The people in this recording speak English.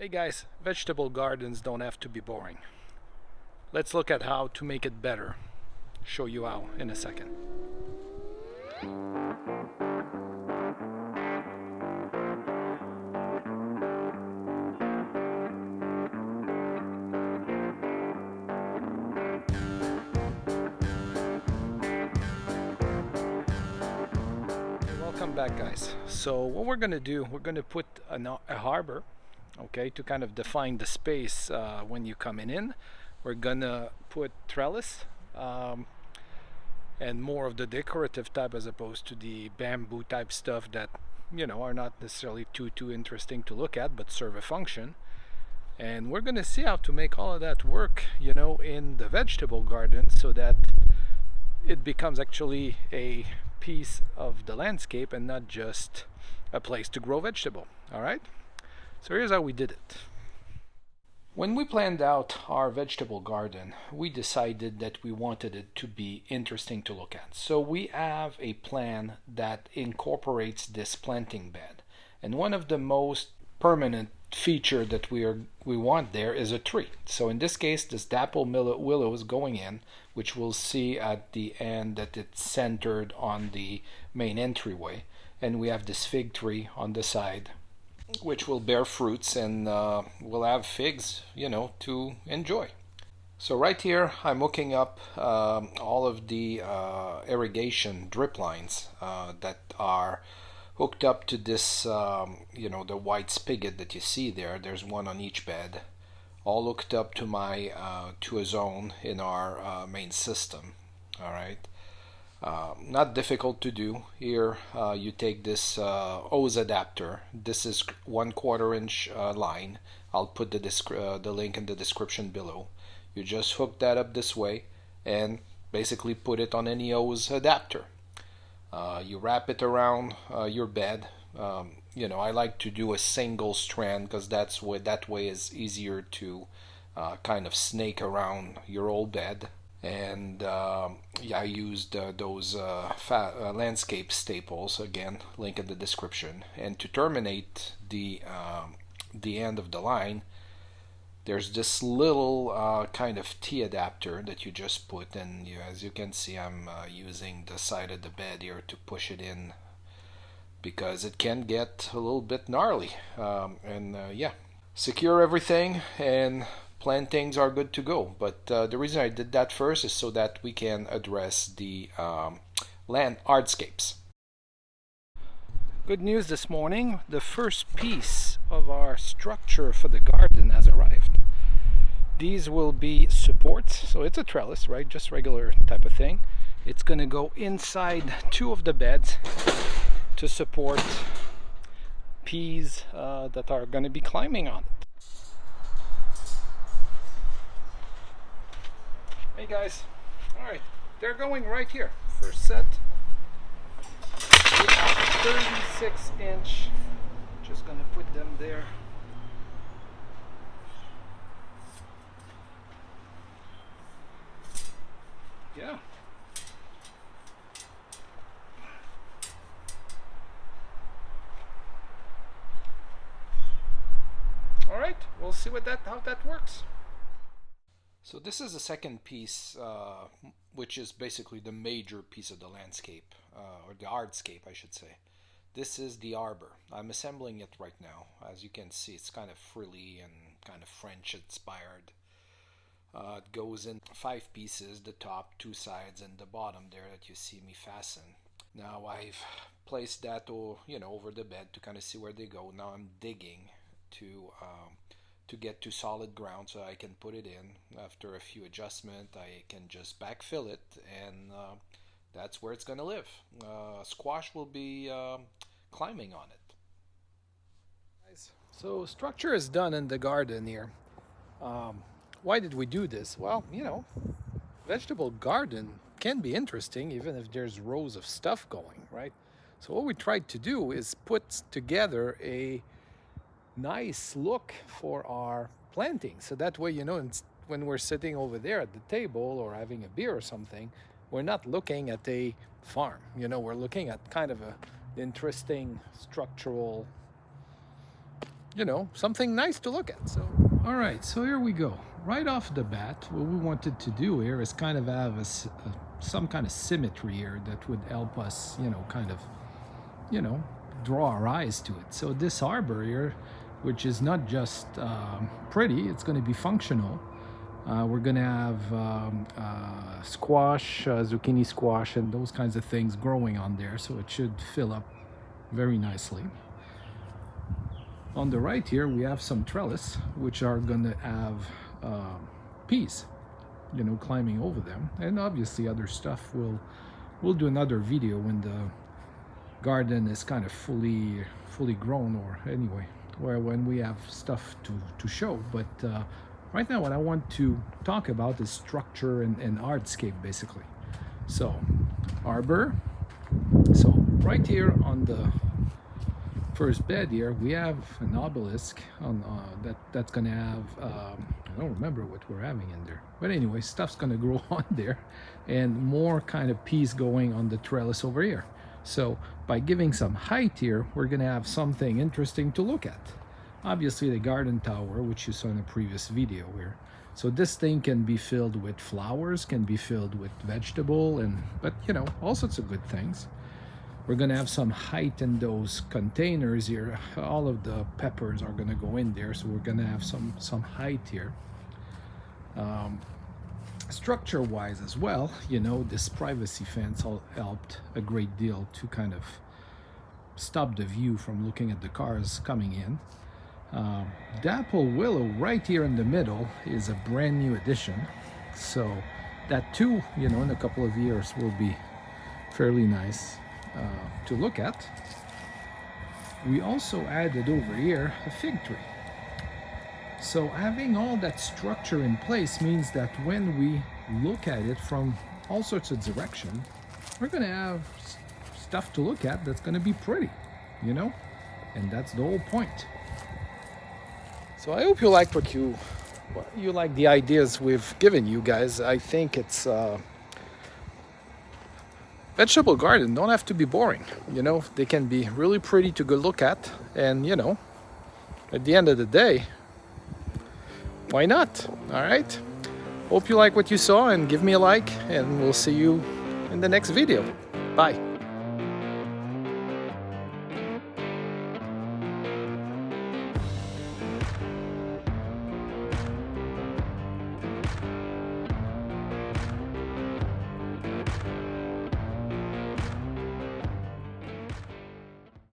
Hey guys, vegetable gardens don't have to be boring. Let's look at how to make it better. Show you how in a second. Welcome back guys. So what we're gonna do, we're gonna put a harbor, okay, to kind of define the space when you coming in. We're gonna put trellis and more of the decorative type as opposed to the bamboo type stuff that are not necessarily too interesting to look at but serve a function. And we're gonna see how to make all of that work in the vegetable garden so that it becomes actually a piece of the landscape and not just a place to grow vegetable. All right, so here's how we did it. When we planned out our vegetable garden, we decided that we wanted it to be interesting to look at. So we have a plan that incorporates this planting bed. And one of the most permanent feature that we want there is a tree. So in this case, this dapple willow is going in, which we'll see at the end that it's centered on the main entryway. And we have this fig tree on the side, which will bear fruits, and we'll have figs, to enjoy. So right here, I'm hooking up all of the irrigation drip lines that are hooked up to this, the white spigot that you see there. There's one on each bed, all hooked up to my to a zone in our main system. All right. Not difficult to do. Here you take this hose adapter. This is 1/4 inch line. I'll put the link in the description below. You just hook that up this way and basically put it on any hose adapter. You wrap it around your bed. I like to do a single strand because that way is easier to kind of snake around your old bed. And I used those landscape staples, again, link in the description. And to terminate the end of the line, there's this little kind of T adapter that you just put, and as you can see, I'm using the side of the bed here to push it in because it can get a little bit gnarly. Secure everything and plantings are good to go. But the reason I did that first is so that we can address the land hardscapes. Good news this morning, the first piece of our structure for the garden has arrived. These will be supports, so it's a trellis, right? Just regular type of thing. It's going to go inside 2 of the beds to support peas that are going to be climbing on it. Hey guys, alright, they're going right here. First set, we have 36 inch, just gonna put them there. Yeah. Alright, we'll see how that works. So this is the second piece, which is basically the major piece of the landscape, or the hardscape, I should say. This is the arbor. I'm assembling it right now. As you can see, it's kind of frilly and kind of French inspired. It goes in 5 pieces, the top, 2 sides, and the bottom there that you see me fasten. Now I've placed that over the bed to kind of see where they go. Now I'm digging to get to solid ground so I can put it in. After a few adjustments, I can just backfill it, and that's where it's going to live. Squash will be climbing on it. So structure is done in the garden here. Why did we do this? Well, vegetable garden can be interesting even if there's rows of stuff going, right? So what we tried to do is put together a nice look for our planting, so that way when we're sitting over there at the table or having a beer or something, we're not looking at a farm. We're looking at kind of a interesting structural you know, something nice to look at. So, all right, so here we go. Right off the bat, what we wanted to do here is kind of have some kind of symmetry here that would help us, you know, kind of, you know, draw our eyes to it. So this arbor here, which is not just pretty, it's going to be functional. We're going to have squash, zucchini squash, and those kinds of things growing on there, so it should fill up very nicely. On the right here, we have some trellis, which are going to have peas, you know, climbing over them, and obviously other stuff. We'll do another video when the garden is kind of fully grown, or anyway, where when we have stuff to show. But right now what I want to talk about is structure and hardscape, basically. So arbor. So right here on the first bed here, we have an obelisk on that's gonna have I don't remember what we're having in there, but anyway, stuff's gonna grow on there, and more kind of peas going on the trellis over here. So by giving some height here, we're gonna have something interesting to look at. Obviously the garden tower, which you saw in a previous video here. So this thing can be filled with flowers, can be filled with vegetable, but you know, all sorts of good things. We're gonna have some height in those containers here. All of the peppers are gonna go in there, so we're gonna have some height here. Structure wise as well, you know, this privacy fence helped a great deal to kind of stop the view from looking at the cars coming in. The apple willow right here in the middle is a brand new addition, so that too, you know, in a couple of years will be fairly nice to look at. We also added over here a fig tree. So having all that structure in place means that when we look at it from all sorts of directions, we're going to have stuff to look at that's going to be pretty, you know, and that's the whole point. So I hope you liked what you like the ideas we've given you guys. I think it's vegetable garden don't have to be boring, you know, they can be really pretty to go look at, and you know, at the end of the day, why not? All right, hope you like what you saw, and give me a like, and we'll see you in the next video. Bye.